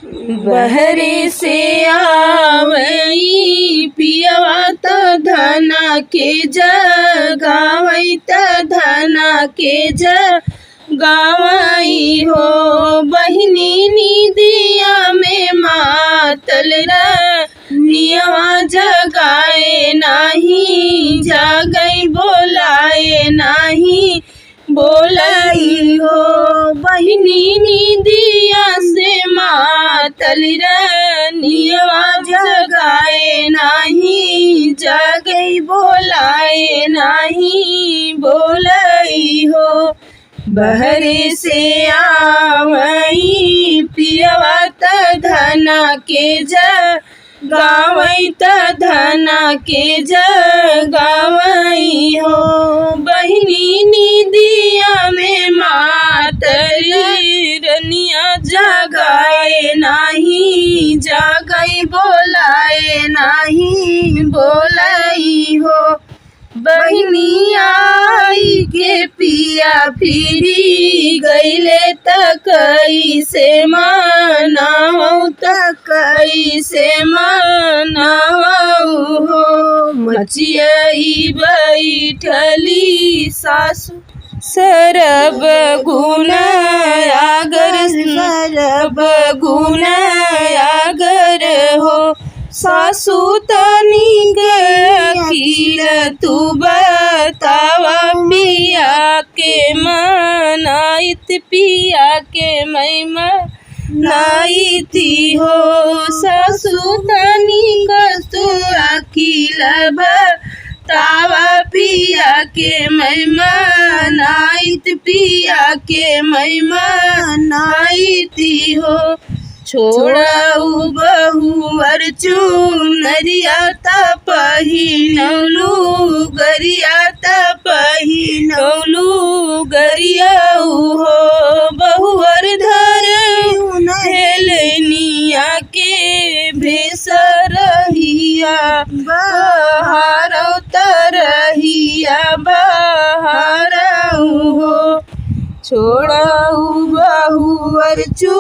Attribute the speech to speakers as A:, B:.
A: बहरे से आवई पियवा त धना के जगावई त धना के जगावई हो। बहिनी निदिया में मातल नियवा जगाए नाही, जागई बोलाए नाही बोलाई हो। बहिनी निदिया से मातल नियवा जगाए नाही, जागई बोलाए नाही बोलाई हो। बहरे से आवई पियवा त धना के जगावई त धना के जगावई हो। बहिनी निदिया में मातल रनिया जगाए नाही, जागई बोलाए नाही बोलाई हो। बहिनी आई के पिया फिरी गईले त कैसे मनावऊ त कैसे मनावऊ हो। मचियई बैठली सासु सरब गुण आगर, सरब गुण आगर हो। सासु तनिक अकील तू बतावा पिया के मनाइत, पिया के महिमा नाइती हो। सासु तनिक तू अकील बतावा पिया के महिमा नाइत, पिया के महिमा नाइती हो। छोड़ऊ बहुअर चुनरिया त पहिनौलू गरिया त पहिनौलू गरियाऊ हो। बहुअर धर हेलनिया के भेष रहिया बहारौ तरहिया बहारऊ हो। छोड़ऊ बहुअर